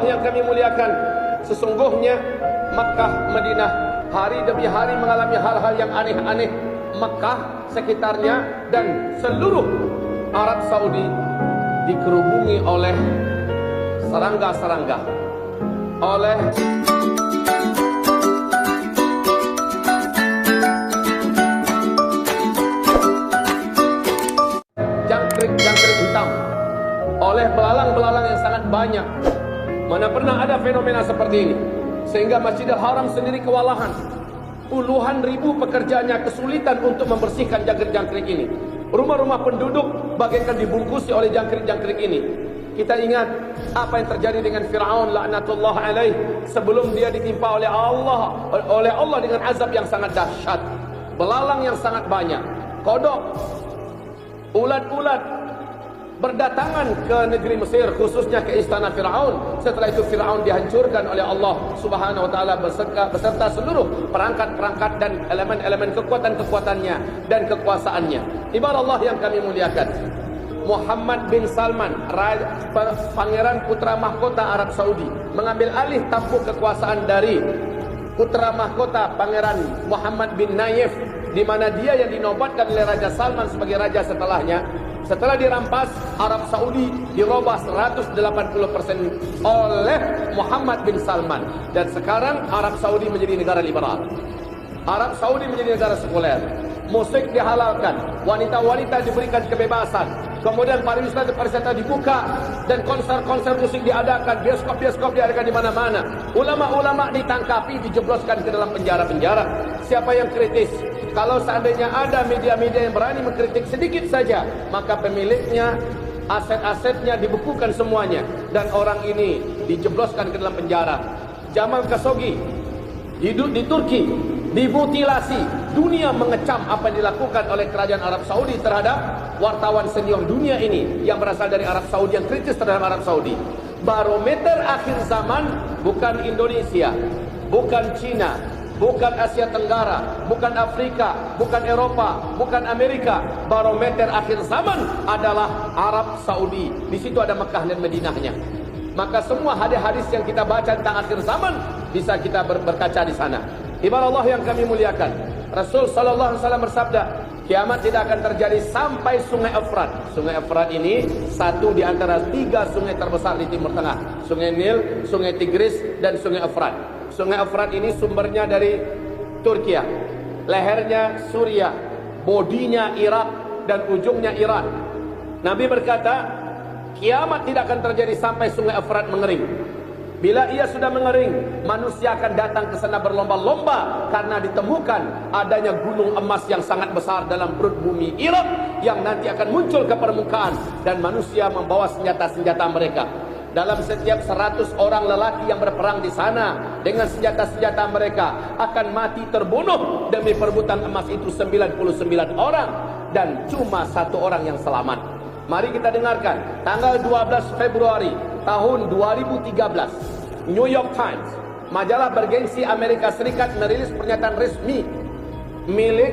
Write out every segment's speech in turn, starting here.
yang kami muliakan, sesungguhnya Makkah, Madinah hari demi hari mengalami hal-hal yang aneh-aneh. Makkah, sekitarnya, dan seluruh Arab Saudi dikerubungi oleh serangga-serangga, oleh jangkrik hitam, oleh belalang-belalang yang sangat banyak. Mana pernah ada fenomena seperti ini, sehingga Masjidil Haram sendiri kewalahan. Puluhan ribu pekerjaannya kesulitan untuk membersihkan jangkrik-jangkrik ini. Rumah-rumah penduduk bagaikan dibungkusi oleh jangkrik-jangkrik ini. Kita ingat apa yang terjadi dengan Fir'aun laknatullah alaih sebelum dia ditimpa oleh Allah dengan azab yang sangat dahsyat. Belalang yang sangat banyak, kodok, ulat-ulat berdatangan ke negeri Mesir, khususnya ke istana Fir'aun. Setelah itu Fir'aun dihancurkan oleh Allah Subhanahu wa taala beserta seluruh perangkat-perangkat dan elemen-elemen kekuatan-kekuatannya dan kekuasaannya. Ibarat Allah yang kami muliakan, Muhammad bin Salman, pangeran putra mahkota Arab Saudi, mengambil alih tampuk kekuasaan dari putra mahkota Pangeran Muhammad bin Nayef, di mana dia yang dinobatkan oleh Raja Salman sebagai raja setelahnya. Setelah dirampas, Arab Saudi dirubah 180% oleh Muhammad bin Salman. Dan sekarang Arab Saudi menjadi negara liberal. Arab Saudi menjadi negara sekuler. Musik dihalalkan, wanita-wanita diberikan kebebasan. Kemudian pariwisata dibuka dan konser-konser musik diadakan, bioskop-bioskop diadakan di mana-mana. Ulama-ulama ditangkapi, dijebloskan ke dalam penjara-penjara. Siapa yang kritis? Kalau seandainya ada media-media yang berani mengkritik sedikit saja, maka pemiliknya, aset-asetnya dibekukan semuanya, dan orang ini dijebloskan ke dalam penjara. Jamal Khashoggi hidup di Turki, dimutilasi. Dunia mengecam apa yang dilakukan oleh kerajaan Arab Saudi terhadap wartawan senior dunia ini yang berasal dari Arab Saudi, yang kritis terhadap Arab Saudi. Barometer akhir zaman bukan Indonesia, bukan Cina, bukan Asia Tenggara, bukan Afrika, bukan Eropa, bukan Amerika. Barometer akhir zaman adalah Arab Saudi. Di situ ada Mekah dan Madinahnya. Maka semua hadis-hadis yang kita baca tentang akhir zaman bisa kita berkaca di sana. Ibarat Allah yang kami muliakan, Rasul sallallahu alaihi wasallam bersabda, kiamat tidak akan terjadi sampai Sungai Efrat. Sungai Efrat ini satu di antara 3 sungai terbesar di Timur Tengah. Sungai Nil, Sungai Tigris, dan Sungai Efrat. Sungai Efrat ini sumbernya dari Turki, lehernya Suriah, bodinya Irak, dan ujungnya Iran. Nabi berkata, kiamat tidak akan terjadi sampai Sungai Efrat mengering. Bila ia sudah mengering, manusia akan datang ke sana berlomba-lomba karena ditemukan adanya gunung emas yang sangat besar dalam perut bumi Irak yang nanti akan muncul ke permukaan, dan manusia membawa senjata-senjata mereka. Dalam setiap 100 orang lelaki yang berperang di sana dengan senjata-senjata mereka akan mati terbunuh demi perebutan emas itu 99 orang, dan cuma 1 orang yang selamat. Mari kita dengarkan tanggal 12 Februari tahun 2013, New York Times, majalah bergengsi Amerika Serikat, merilis pernyataan resmi milik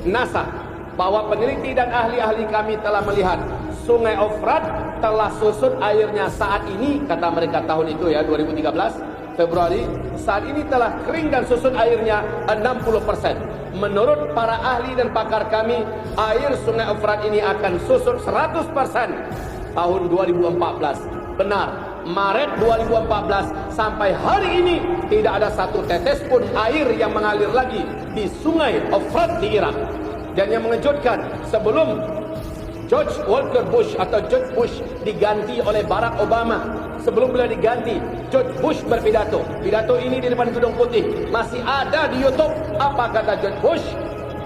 NASA bahwa peneliti dan ahli-ahli kami telah melihat Sungai Efrat telah susut airnya saat ini, kata mereka tahun itu ya, 2013 Februari, saat ini telah kering dan susut airnya 60%. Menurut para ahli dan pakar kami, air Sungai Efrat ini akan susut 100% tahun 2014. Benar, Maret 2014 sampai hari ini tidak ada satu tetes pun air yang mengalir lagi di Sungai Efrat di Irak. Dan yang mengejutkan, sebelum George Walker Bush atau George Bush diganti oleh Barack Obama, sebelum beliau diganti, George Bush berpidato. Pidato ini di depan Gedung Putih masih ada di YouTube. Apa kata George Bush?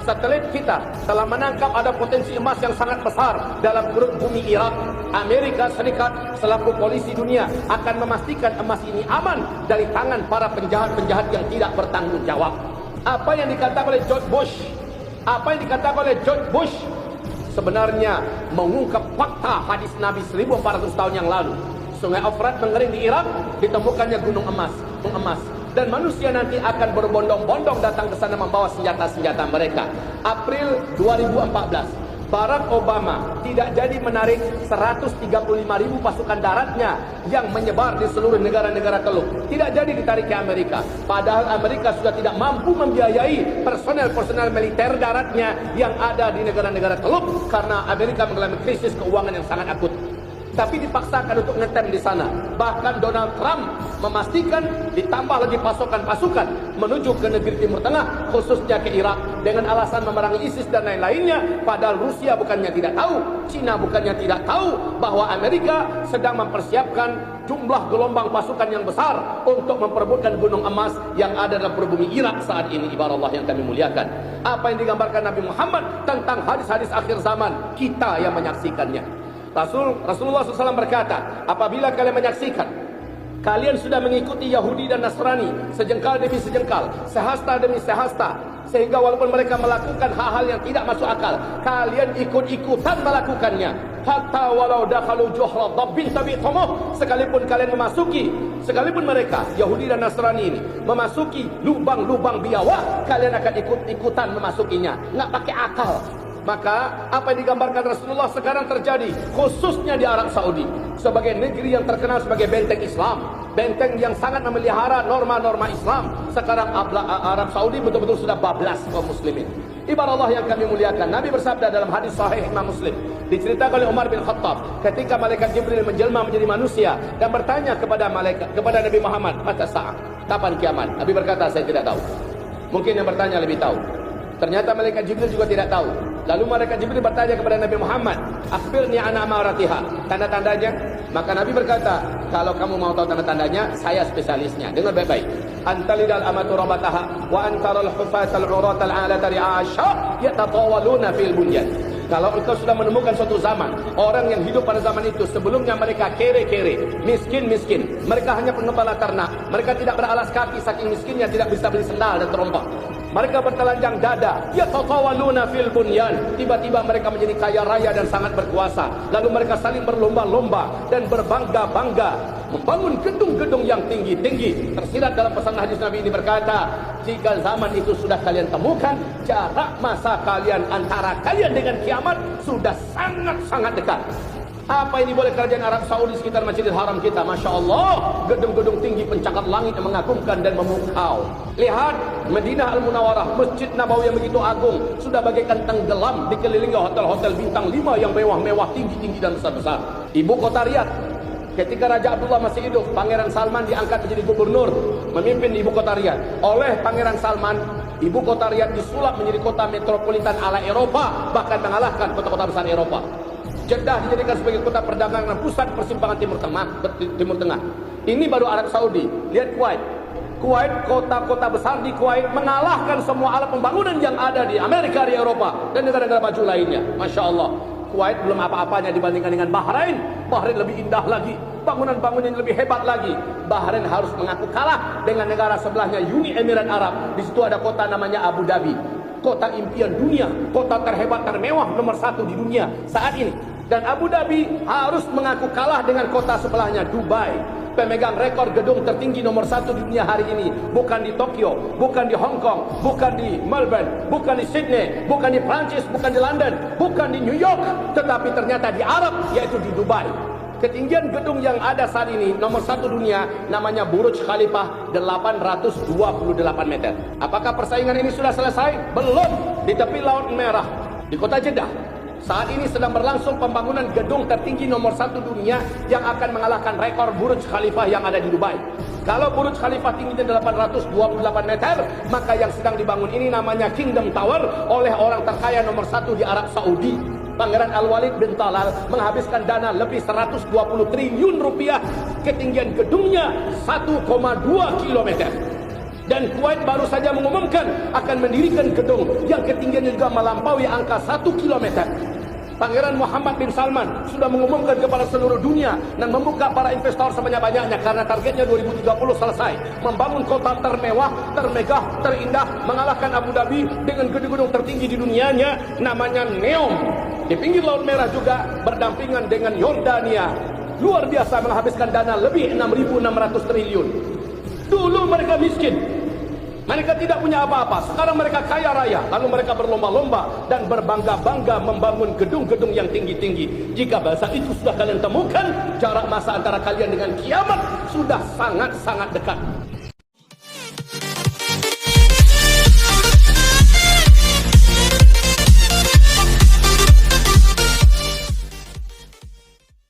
Satelit kita telah menangkap ada potensi emas yang sangat besar dalam perut bumi Irak. Amerika Serikat selaku polisi dunia akan memastikan emas ini aman dari tangan para penjahat-penjahat yang tidak bertanggung jawab. Apa yang dikatakan oleh George Bush? Apa yang dikatakan oleh George Bush sebenarnya mengungkap fakta hadis Nabi 1400 tahun yang lalu. Sungai Efrat mengering di Irak, ditemukannya gunung emas. Dan manusia nanti akan berbondong-bondong datang ke sana membawa senjata-senjata mereka. April 2014, Barack Obama tidak jadi menarik 135.000 pasukan daratnya yang menyebar di seluruh negara-negara Teluk. Tidak jadi ditarik ke Amerika. Padahal Amerika sudah tidak mampu membiayai personel-personel militer daratnya yang ada di negara-negara Teluk karena Amerika mengalami krisis keuangan yang sangat akut. Tapi dipaksakan untuk ngetem di sana. Bahkan Donald Trump memastikan ditambah lagi pasukan-pasukan menuju ke negeri Timur Tengah, khususnya ke Irak, dengan alasan memerangi ISIS dan lain-lainnya. Padahal Rusia bukannya tidak tahu, Cina bukannya tidak tahu bahwa Amerika sedang mempersiapkan jumlah gelombang pasukan yang besar untuk memperebutkan gunung emas yang ada dalam pribumi Irak saat ini. Ibarat Allah yang kami muliakan, apa yang digambarkan Nabi Muhammad tentang hadis-hadis akhir zaman, kita yang menyaksikannya. Rasulullah SAW berkata, apabila kalian menyaksikan, kalian sudah mengikuti Yahudi dan Nasrani sejengkal demi sejengkal, sehasta demi sehasta, sehingga walaupun mereka melakukan hal-hal yang tidak masuk akal, kalian ikut-ikutan melakukannya. Hatta walau dakhalu juhra dabbin tabi'tumuh, sekalipun mereka Yahudi dan Nasrani ini memasuki lubang-lubang biawak, kalian akan ikut-ikutan memasukinya. Nggak pakai akal. Maka apa yang digambarkan Rasulullah sekarang terjadi khususnya di Arab Saudi, sebagai negeri yang terkenal sebagai benteng Islam, benteng yang sangat memelihara norma-norma Islam. Sekarang Arab Saudi betul-betul sudah bablas kaum muslimin. Ibarat Allah yang kami muliakan, Nabi bersabda dalam hadis sahih Imam Muslim, diceritakan oleh Umar bin Khattab ketika malaikat Jibril menjelma menjadi manusia dan bertanya kepada Nabi Muhammad, mata sa'ah, kapan kiamat? Nabi berkata, saya tidak tahu. Mungkin yang bertanya lebih tahu. Ternyata malaikat Jibril juga tidak tahu. Lalu malaikat Jibril bertanya kepada Nabi Muhammad, akhbirni an amaratiha, tanda-tandanya. Maka Nabi berkata, kalau kamu mau tahu tanda-tandanya, saya spesialisnya. Dengar baik-baik. Antalidal amatu rabataha wa antaral hufatal uratal alata ri'asha yatatawaluna fil bunyan. Kalau engkau sudah menemukan suatu zaman, orang yang hidup pada zaman itu sebelumnya mereka kere-kere, miskin-miskin, mereka hanya pengembala ternak, mereka tidak beralas kaki saking miskinnya, tidak bisa beli sendal dan terompah. Mereka bertelanjang dada, yatatawaluna fil bunyan. Tiba-tiba mereka menjadi kaya raya dan sangat berkuasa. Lalu mereka saling berlomba-lomba dan berbangga-bangga membangun gedung-gedung yang tinggi-tinggi. Tersirat dalam pesan hadis Nabi ini berkata, jika zaman itu sudah kalian temukan, jarak masa kalian antara kalian dengan kiamat sudah sangat-sangat dekat. Apa ini boleh kerajaan Arab Saudi sekitar Masjidil Haram kita? Masya Allah, gedung-gedung tinggi pencakar langit yang mengagumkan dan memukau. Lihat Madinah Al-Munawwarah, Masjid Nabawi yang begitu agung, sudah bagaikan tenggelam dikelilingi hotel-hotel bintang 5 yang mewah-mewah, tinggi-tinggi dan besar-besar. Ibu kota Riyadh, ketika Raja Abdullah masih hidup, Pangeran Salman diangkat menjadi gubernur, memimpin ibu kota Riyadh. Oleh Pangeran Salman, ibu kota Riyadh disulap menjadi kota metropolitan ala Eropa, bahkan mengalahkan kota-kota besar Eropa. Jeddah dijadikan sebagai kota perdagangan dan pusat persimpangan Timur Tengah. Ini baru Arab Saudi. Lihat Kuwait, kota-kota besar di Kuwait mengalahkan semua alat pembangunan yang ada di Amerika, di Eropa, dan negara-negara maju lainnya. Masya Allah. Kuwait belum apa-apanya dibandingkan dengan Bahrain. Bahrain lebih indah lagi, bangunan-bangunan lebih hebat lagi. Bahrain harus mengaku kalah dengan negara sebelahnya, Uni Emirat Arab. Di situ ada kota namanya Abu Dhabi, kota impian dunia, kota terhebat termewah nomor 1 di dunia saat ini. Dan Abu Dhabi harus mengaku kalah dengan kota sebelahnya, Dubai, pemegang rekor gedung tertinggi nomor 1 di dunia hari ini. Bukan di Tokyo, bukan di Hong Kong, bukan di Melbourne, bukan di Sydney, bukan di Prancis, bukan di London, bukan di New York, tetapi ternyata di Arab, yaitu di Dubai. Ketinggian gedung yang ada saat ini nomor 1 dunia namanya Burj Khalifah, 828 meter. Apakah persaingan ini sudah selesai? Belum. Di tepi Laut Merah, di kota Jeddah, saat ini sedang berlangsung pembangunan gedung tertinggi nomor 1 dunia yang akan mengalahkan rekor Burj Khalifah yang ada di Dubai. Kalau Burj Khalifah tingginya 828 meter, maka yang sedang dibangun ini namanya Kingdom Tower oleh orang terkaya nomor 1 di Arab Saudi, Pangeran Al-Walid bin Talal, menghabiskan dana lebih 120 triliun rupiah. Ketinggian gedungnya 1,2 kilometer. Dan Kuwait baru saja mengumumkan akan mendirikan gedung yang ketinggiannya juga melampaui angka 1 kilometer. Pangeran Muhammad bin Salman sudah mengumumkan kepada seluruh dunia dan membuka para investor sebanyak-banyaknya karena targetnya 2030 selesai membangun kota termewah, termegah, terindah, mengalahkan Abu Dhabi dengan gedung-gedung tertinggi di dunianya namanya NEOM. Di pinggir Laut Merah juga berdampingan dengan Yordania. Luar biasa, menghabiskan dana lebih 6.600 triliun. Dulu mereka miskin. Mereka tidak punya apa-apa. Sekarang mereka kaya raya. Lalu mereka berlomba-lomba dan berbangga-bangga membangun gedung-gedung yang tinggi-tinggi. Jika bahasa itu sudah kalian temukan, jarak masa antara kalian dengan kiamat sudah sangat-sangat dekat.